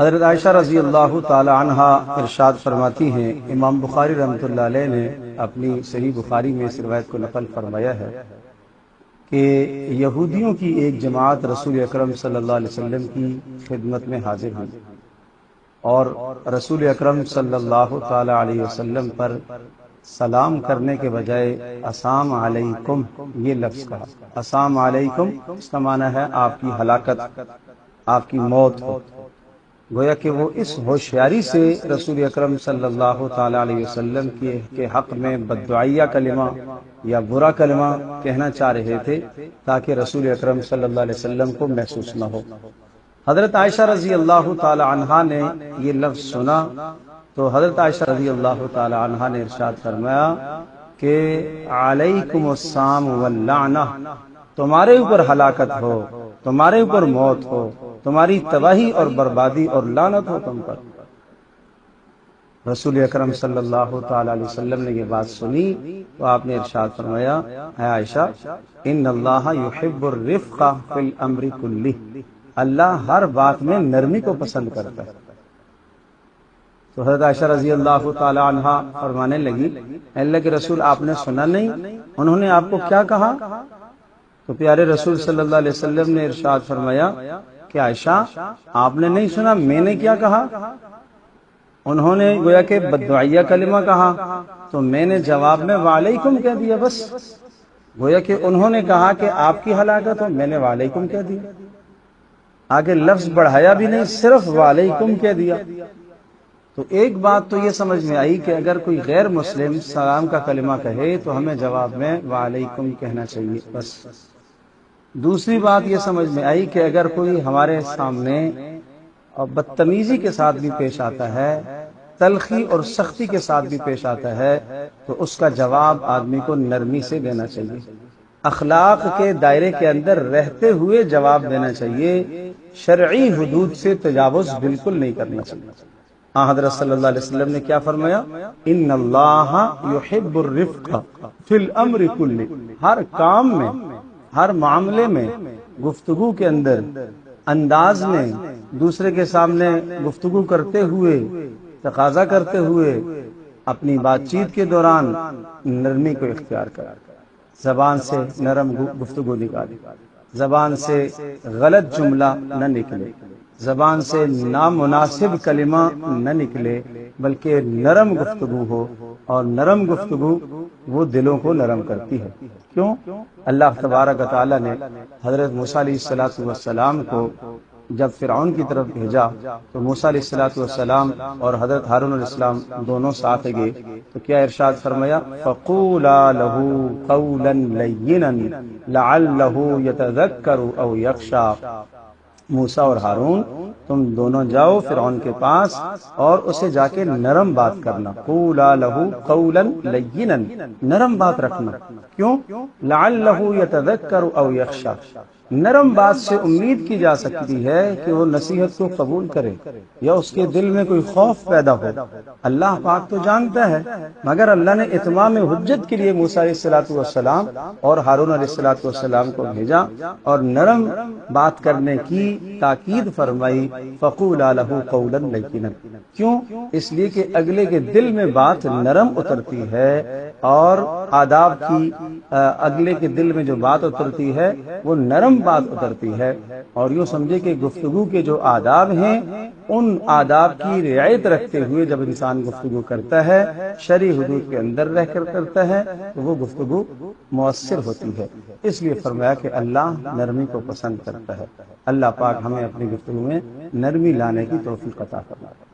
حضرت عائشہ رضی اللہ تعالی عنہا ارشاد فرماتی ہیں، امام بخاری رحمۃ اللہ علیہ نے اپنی صحیح بخاری میں اس روایت کو نقل فرمایا ہے کہ یہودیوں کی ایک جماعت رسول اکرم صلی اللہ علیہ وسلم کی خدمت میں حاضر ہوئی اور رسول اکرم صلی اللہ تعالی علیہ وسلم پر سلام کرنے کے بجائے السلام علیکم یہ لفظ کہا۔ السلام علیکم اس کا معنی ہے آپ کی ہلاکت، آپ کی موت ہو۔ گویا کہ وہ اس ہوشیاری سے رسول اکرم صلی اللہ تعالی علیہ وسلم کے حق میں بددعائیہ کلمہ یا برا کلمہ کہنا چاہ رہے تھے تاکہ رسول اکرم صلی اللہ علیہ وسلم کو محسوس نہ ہو۔ حضرت عائشہ رضی اللہ تعالی عنہا نے یہ لفظ سنا تو حضرت عائشہ رضی اللہ تعالی عنہا نے ارشاد فرمایا کہ علیکم السلام واللعنہ، تمہارے اوپر ہلاکت ہو، تمہارے اوپر موت ہو، تمہاری تباہی اور بربادی اور لعنت ہو تم پر۔ رسول اکرم صلی اللہ تعالی علیہ وسلم نے یہ بات سنی تو آپ نے ارشاد فرمایا، اے عائشہ ان اللہ یحب الرفق فی الامر کلہ، اللہ ہر بات میں نرمی کو پسند کرتا ہے۔ تو حضرت عائشہ رضی اللہ تعالی عنہا فرمانے لگی، اللہ کے رسول آپ نے سنا نہیں انہوں نے آپ کو کیا کہا؟ تو پیارے رسول صلی اللہ علیہ وسلم نے ارشاد فرمایا کہ عائشہ آپ نے نہیں سنا میں نے کیا کہا؟ انہوں نے گویا کہ بددعائیہ کلمہ کہا تو میں نے جواب میں وعلیکم کہہ دیا، بس گویا کہ انہوں نے کہا کہ آپ کی ہلاکت ہو، میں نے وعلیکم کہہ دیا، آگے لفظ بڑھایا بھی نہیں، صرف وعلیکم کہہ دیا۔ تو ایک بات تو یہ سمجھ میں آئی کہ اگر کوئی غیر مسلم سلام کا کلمہ کہے تو ہمیں جواب میں وعلیکم کہنا چاہیے بس۔ دوسری بات یہ سمجھ میں آئی کہ اگر کوئی ہمارے سامنے بدتمیزی کے ساتھ بھی پیش آتا ہے، تلخی اور سختی کے ساتھ بھی پیش آتا ہے تو اس کا جواب آدمی کو نرمی سے دینا چاہیے، اخلاق کے دائرے کے اندر رہتے ہوئے جواب دینا چاہیے، شرعی حدود سے تجاوز بالکل نہیں کرنا چاہیے۔ حضرت صلی اللہ علیہ وسلم نے کیا فرمایا؟ ان اللہ یحب الرفق فی الامر کلہ، ہر کام میں، ہر معاملے میں، گفتگو کے اندر، انداز میں، دوسرے کے سامنے گفتگو کرتے ہوئے، تقاضا کرتے ہوئے، اپنی بات چیت کے دوران نرمی کو اختیار کرے، زبان سے نرم گفتگو نکالے، زبان سے غلط جملہ نہ نکلے، زبان سے نامناسب کلمہ نہ نکلے، بلکہ نرم گفتگو ہو، اور نرم گفتگو وہ دلوں کو نرم کرتی ہے۔ کیوں؟ اللہ تبارک و تعالی نے حضرت موسیٰ علیہ السلام کو جب فرعون کی طرف بھیجا تو موسیٰ علیہ السلام اور حضرت ہارون علیہ السلام دونوں ساتھ گئے تو کیا ارشاد فرمایا؟ فَقُولَا لَهُ قَوْلًا لَيِّنًا لَعَلَّهُ يَتَذَكَّرُ أَوْ يَخْشَىٰ، موسیٰ اور ہارون تم دونوں جاؤ فرعون کے پاس اور اسے جا کے نرم بات کرنا، قولا لہو قولا لینا، نرم بات رکھنا۔ کیوں؟ لعلہ یتذکر او یخشی، نرم بات سے امید کی جا سکتی ہے کہ وہ نصیحت کو قبول کرے یا اس کے دل میں کوئی خوف پیدا ہو۔ اللہ پاک تو جانتا ہے، مگر اللہ نے اتمام حجت کے لیے موسیٰ علیہ السلام اور ہارون علیہ السلام کو بھیجا اور نرم بات کرنے کی تاکید فرمائی، فقولا لہ قولا لینا۔ کیوں؟ اس لیے کہ اگلے کے دل میں بات نرم اترتی ہے، اور آداب کی اگلے کے دل میں جو بات اترتی ہے وہ نرم بات اترتی ہے، اور یوں سمجھے کہ گفتگو کے جو آداب ہیں ان آداب کی رعایت رکھتے ہوئے جب انسان گفتگو کرتا ہے، شرعی حدود کے اندر رہ کر کرتا ہے تو وہ گفتگو مؤثر ہوتی ہے۔ اس لیے فرمایا کہ اللہ نرمی کو پسند کرتا ہے۔ اللہ پاک ہمیں اپنی گفتگو میں نرمی لانے کی توفیق عطا فرمائے۔